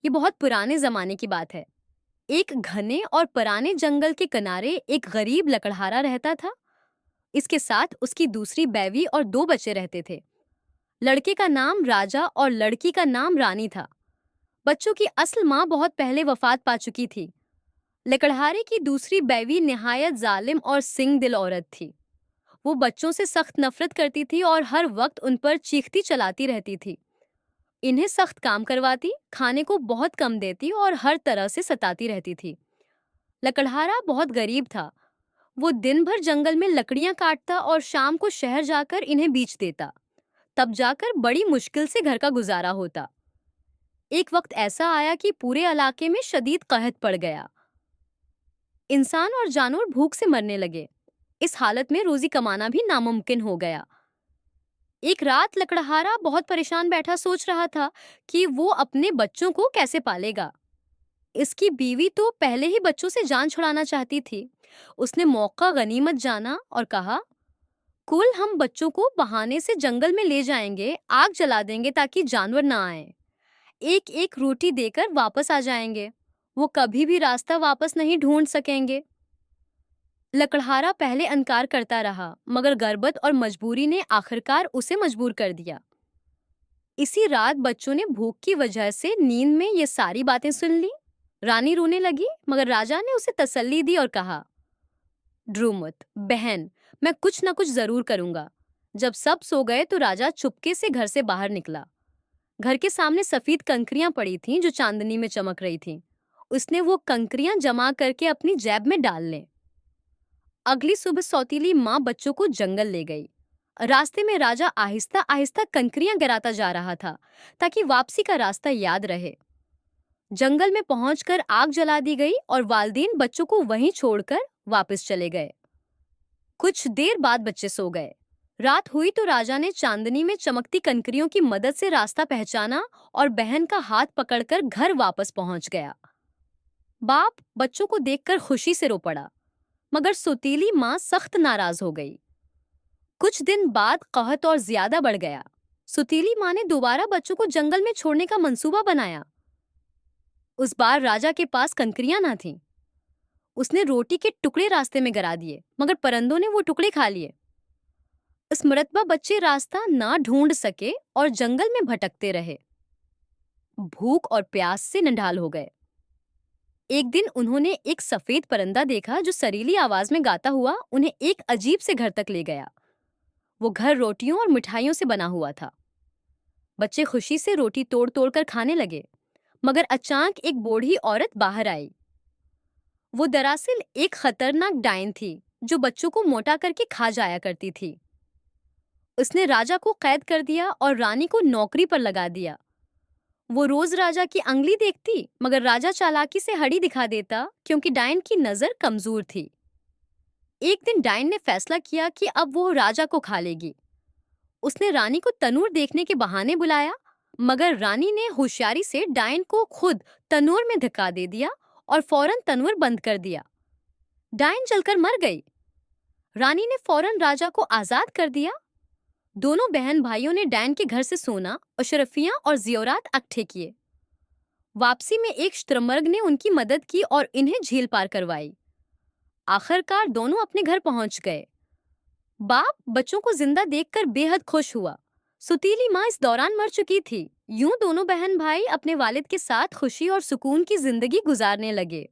ये बहुत पुराने जमाने की बात है। एक घने और पुराने जंगल के किनारे एक गरीब लकड़हारा रहता था। इसके साथ उसकी दूसरी बीवी और दो बच्चे रहते थे। लड़के का नाम राजा और लड़की का नाम रानी था। बच्चों की असल माँ बहुत पहले वफात पा चुकी थी। लकड़हारे की दूसरी बीवी निहायत जालिम और सिंह दिल औरत थी। वो बच्चों से सख्त नफरत करती थी और हर वक्त उन पर चीखती चलाती रहती थी। इन्हें सख्त काम करवाती, खाने को बहुत कम देती और हर तरह से सताती रहती थी। लकड़हारा बहुत गरीब था। वो दिन भर जंगल में लकड़ियां काटता और शाम को शहर जाकर इन्हें बेच देता। तब जाकर बड़ी मुश्किल से घर का गुजारा होता। एक वक्त ऐसा आया कि पूरे इलाके में शदीद कहत पड़ गया। इंसान और जानवर भूख से मरने लगे। इस हालत में रोजी कमाना भी नामुमकिन हो गया। एक रात लकड़हारा बहुत परेशान बैठा सोच रहा था कि वो अपने बच्चों को कैसे पालेगा। इसकी बीवी तो पहले ही बच्चों से जान छुड़ाना चाहती थी। उसने मौका गनीमत जाना और कहा, कुल हम बच्चों को बहाने से जंगल में ले जाएंगे, आग जला देंगे ताकि जानवर ना आए। एक एक रोटी देकर वापस आ जाएंगे। वो कभी भी रास्ता वापस नहीं ढूंढ सकेंगे। लकड़हारा पहले इनकार करता रहा, मगर गर्बत और मजबूरी ने आखिरकार उसे मजबूर कर दिया। इसी रात बच्चों ने भूख की वजह से नींद में ये सारी बातें सुन ली। रानी रोने लगी, मगर राजा ने उसे तसल्ली दी और कहा, ड्रो मत बहन, मैं कुछ न कुछ जरूर करूंगा। जब सब सो गए तो राजा चुपके से घर से बाहर निकला। घर के सामने सफेद कंकरियां पड़ी थीं जो चांदनी में चमक रही थीं। उसने वो कंकरियां जमा करके अपनी जेब में डाल लें। अगली सुबह सौतीली माँ बच्चों को जंगल ले गई। रास्ते में राजा आहिस्ता आहिस्ता कंकरियां गिराता जा रहा था ताकि वापसी का रास्ता याद रहे। जंगल में पहुंचकर आग जला दी गई और वालिदैन बच्चों को वहीं छोड़कर वापस चले गए। कुछ देर बाद बच्चे सो गए। रात हुई तो राजा ने चांदनी में चमकती कंकरियों की मदद से रास्ता पहचाना और बहन का हाथ पकड़कर घर वापस पहुंच गया। बाप बच्चों को देखकर खुशी से रो पड़ा, मगर सौतीली माँ सख्त नाराज हो गई। कुछ दिन बाद कहत और ज्यादा बढ़ गया। सौतीली माँ ने दोबारा बच्चों को जंगल में छोड़ने का मंसूबा बनाया। उस बार राजा के पास कंकरियां ना थीं। उसने रोटी के टुकड़े रास्ते में गिरा दिए, मगर परिंदों ने वो टुकड़े खा लिए। इस मरतबा बच्चे रास्ता ना ढूंढ सके और जंगल में भटकते रहे। भूख और प्यास से नंढाल हो गए। एक दिन उन्होंने एक सफेद परिंदा देखा जो सरीली आवाज में गाता हुआ उन्हें एक अजीब से घर तक ले गया। वो घर रोटियों और मिठाइयों से बना हुआ था। बच्चे खुशी से रोटी तोड़ तोड़ कर खाने लगे, मगर अचानक एक बूढ़ी औरत बाहर आई। वो दरअसल एक खतरनाक डायन थी जो बच्चों को मोटा करके खा जाया करती थी। उसने राजा को कैद कर दिया और रानी को नौकरी पर लगा दिया। वो रोज राजा की अंगली देखती, मगर राजा चालाकी से हड्डी दिखा देता क्योंकि डायन की नजर कमजोर थी। एक दिन डायन ने फैसला किया कि अब वो राजा को खा लेगी। उसने रानी को तनूर देखने के बहाने बुलाया, मगर रानी ने होशियारी से डायन को खुद तनूर में धक्का दे दिया और फौरन तनूर बंद कर दिया। डायन जलकर मर गई। रानी ने फौरन राजा को आजाद कर दिया। दोनों बहन भाइयों ने डायन के घर से सोना, अशरफियां और जियोरात इकट्ठे किए। वापसी में एक शुतुरमुर्ग ने उनकी मदद की और इन्हें झील पार करवाई। आखिरकार दोनों अपने घर पहुंच गए। बाप बच्चों को जिंदा देखकर बेहद खुश हुआ। सुतीली माँ इस दौरान मर चुकी थी। यूं दोनों बहन भाई अपने वालिद के साथ खुशी और सुकून की जिंदगी गुजारने लगे।